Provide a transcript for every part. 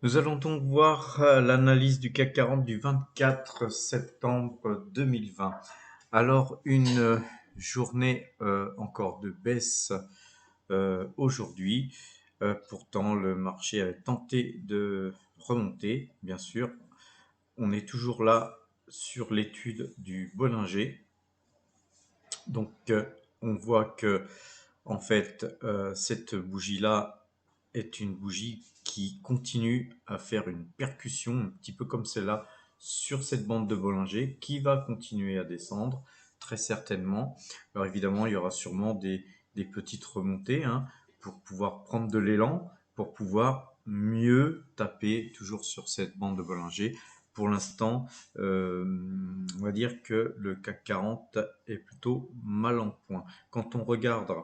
Nous allons donc voir l'analyse du CAC 40 du 24 septembre 2020. Alors, une journée encore de baisse aujourd'hui. Pourtant, le marché avait tenté de remonter, bien sûr. On est toujours là sur l'étude du Bollinger. Donc, on voit que, en fait, cette bougie-là est une bougie qui continue à faire une percussion, un petit peu comme celle-là, sur cette bande de Bollinger, qui va continuer à descendre, très certainement. Alors évidemment, il y aura sûrement des petites remontées, hein, pour pouvoir prendre de l'élan, pour pouvoir mieux taper toujours sur cette bande de Bollinger. Pour l'instant, on va dire que le CAC 40 est plutôt mal en point. Quand on regarde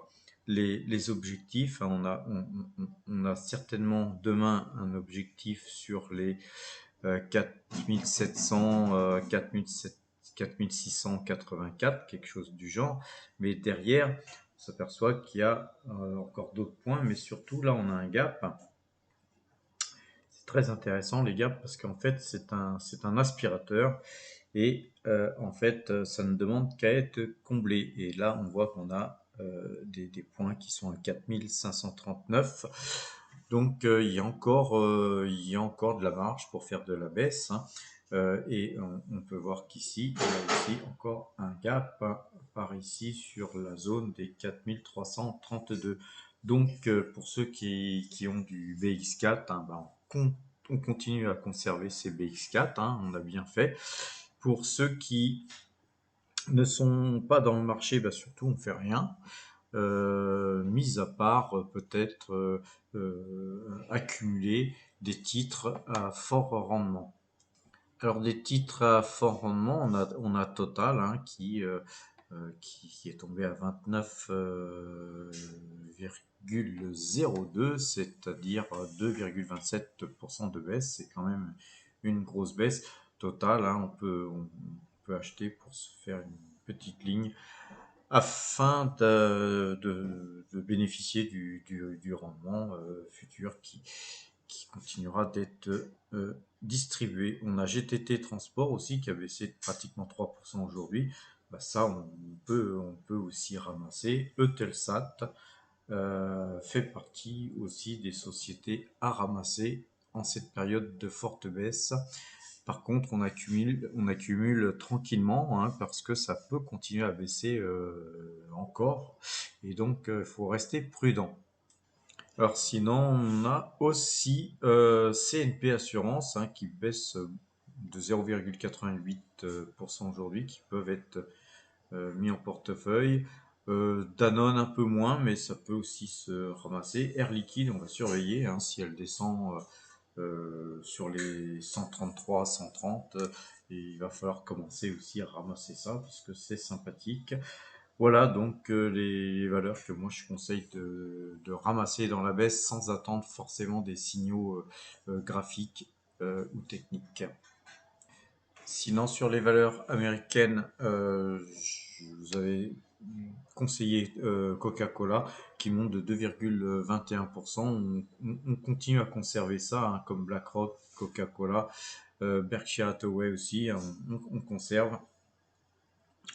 les objectifs, hein, on a certainement demain un objectif sur les 4700, 4684, quelque chose du genre. Mais derrière, on s'aperçoit qu'il y a encore d'autres points, mais surtout là, on a un gap. C'est très intéressant, les gaps, parce qu'en fait, c'est un aspirateur et en fait, ça ne demande qu'à être comblé. Et là, on voit qu'on a des points qui sont à 4539. Donc, il y a encore de la marge pour faire de la baisse, hein. Et on peut voir qu'ici, il y a aussi encore un gap, hein, par ici sur la zone des 4332. Donc, pour ceux qui ont du BX4, hein, ben, on continue à conserver ces BX4, hein, on a bien fait. Pour ceux qui ne sont pas dans le marché, bah surtout on fait rien, mis à part peut-être accumuler des titres à fort rendement. Alors des titres à fort rendement, on a Total, hein, qui est tombé à 29,02, c'est-à-dire 2,27% de baisse. C'est quand même une grosse baisse. Total, hein, on peut acheter pour se faire une petite ligne afin de bénéficier du rendement futur qui continuera d'être distribué. On a GTT Transport aussi qui a baissé de pratiquement 3% aujourd'hui. Bah ça, on peut aussi ramasser. Eutelsat fait partie aussi des sociétés à ramasser en cette période de forte baisse. Par contre, on accumule tranquillement, hein, parce que ça peut continuer à baisser encore. Et donc, il faut rester prudent. Alors sinon, on a aussi CNP Assurance, hein, qui baisse de 0,88% aujourd'hui, qui peuvent être mis en portefeuille. Danone un peu moins, mais ça peut aussi se ramasser. Air Liquide, on va surveiller, hein, si elle descend sur les 133, 130, et il va falloir commencer aussi à ramasser ça parce que c'est sympathique. Voilà donc les valeurs que moi je conseille de ramasser dans la baisse sans attendre forcément des signaux graphiques ou techniques. Sinon, sur les valeurs américaines, je vous avais conseillé Coca-Cola qui monte de 2,21%. On continue à conserver ça, hein, comme BlackRock, Coca-Cola, Berkshire Hathaway aussi, hein, on conserve.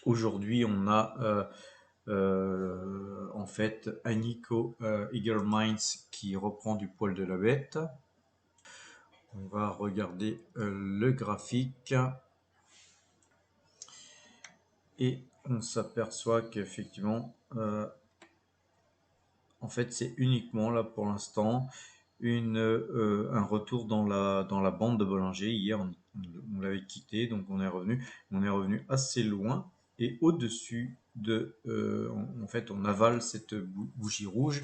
Aujourd'hui, on a en fait Anico Eagle Mines qui reprend du poil de la bête. On va regarder le graphique. Et on s'aperçoit qu'effectivement, en fait, c'est uniquement là pour l'instant un retour dans la bande de Bollinger. Hier, on l'avait quitté, donc on est revenu assez loin et au-dessus en fait, on avale cette bougie rouge.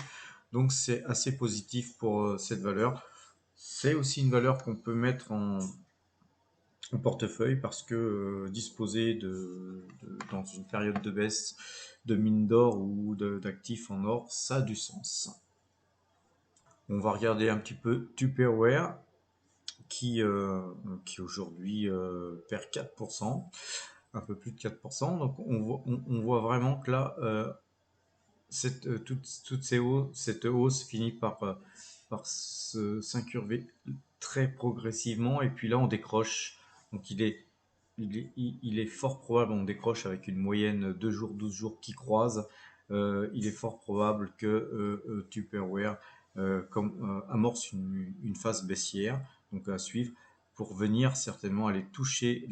Donc, c'est assez positif pour cette valeur. C'est aussi une valeur qu'on peut mettre en portefeuille parce que disposer dans une période de baisse de mines d'or ou d'actifs en or, ça a du sens. On va regarder un petit peu Tupperware qui aujourd'hui perd 4%, un peu plus de 4%. Donc on voit vraiment que là, toute cette hausse finit par s'incurver très progressivement et puis là on décroche. Donc il est fort probable, on décroche avec une moyenne 2 jours, 12 jours qui croisent. Il est fort probable que Tupperware amorce une phase baissière, donc à suivre, pour venir certainement aller toucher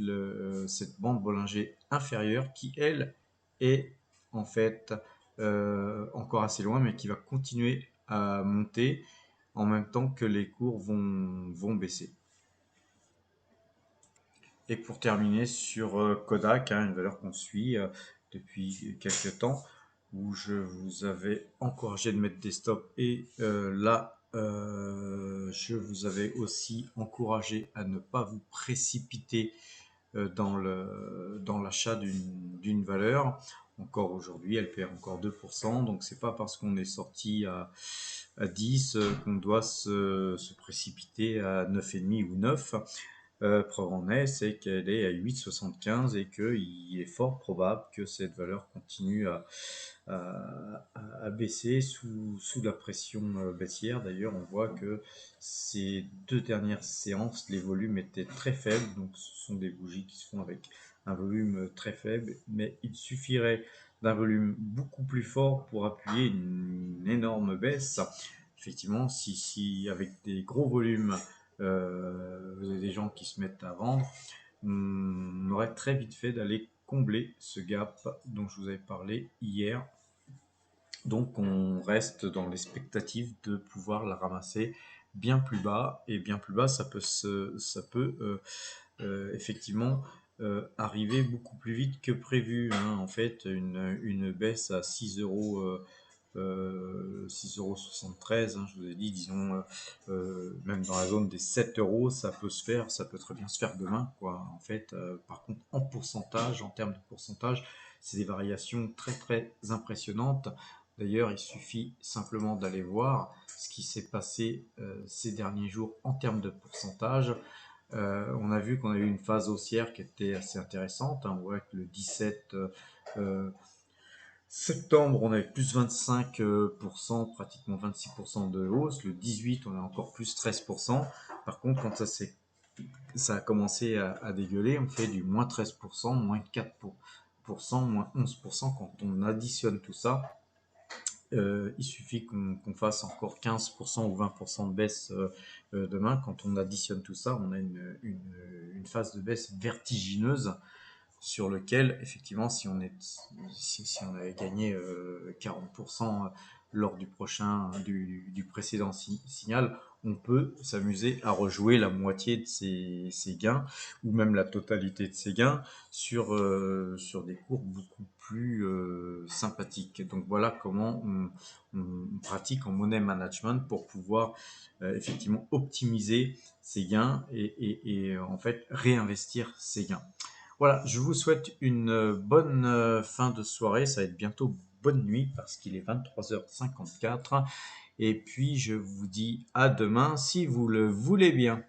cette bande Bollinger inférieure qui, elle, est en fait encore assez loin, mais qui va continuer à monter en même temps que les cours vont baisser. Et pour terminer sur Kodak, hein, une valeur qu'on suit depuis quelques temps, où je vous avais encouragé de mettre des stops et là, je vous avais aussi encouragé à ne pas vous précipiter dans l'achat d'une valeur. Encore aujourd'hui, elle perd encore 2%, donc c'est pas parce qu'on est sorti à 10 qu'on doit se précipiter à 9,5 ou 9. Preuve en est, c'est qu'elle est à 8,75 et qu'il est fort probable que cette valeur continue à baisser sous la pression baissière. D'ailleurs, on voit que ces 2 dernières séances, les volumes étaient très faibles, donc ce sont des bougies qui se font avec un volume très faible, mais il suffirait d'un volume beaucoup plus fort pour appuyer une énorme baisse. Effectivement, si avec des gros volumes, vous avez des gens qui se mettent à vendre, on aurait très vite fait d'aller combler ce gap dont je vous avais parlé hier. Donc on reste dans l'expectative de pouvoir la ramasser bien plus bas, et bien plus bas, ça peut effectivement arriver beaucoup plus vite que prévu, hein. En fait, une baisse à 6 euros, 6,73 €, hein, je vous ai dit, disons, même dans la zone des 7 euros, ça peut se faire, ça peut très bien se faire demain, quoi. En fait, par contre, en pourcentage, en termes de pourcentage, c'est des variations très très impressionnantes. D'ailleurs, il suffit simplement d'aller voir ce qui s'est passé ces derniers jours en termes de pourcentage. On a vu qu'on a eu une phase haussière qui était assez intéressante, hein. On voit que le 17 septembre, on avait plus 25%, pratiquement 26% de hausse. Le 18, on a encore plus 13%. Par contre, quand ça a commencé à dégueuler, on fait du moins 13%, moins 4%, moins 11%. Quand on additionne tout ça, il suffit qu'on fasse encore 15% ou 20% de baisse demain. Quand on additionne tout ça, on a une phase de baisse vertigineuse sur lequel, effectivement, si on avait gagné 40% lors du précédent signal, on peut s'amuser à rejouer la moitié de ces gains, ou même la totalité de ces gains, sur des cours beaucoup plus sympathiques. Donc voilà comment on pratique en money management pour pouvoir effectivement optimiser ces gains et en fait réinvestir ces gains. Voilà, je vous souhaite une bonne fin de soirée. Ça va être bientôt bonne nuit parce qu'il est 23h54. Et puis, je vous dis à demain si vous le voulez bien.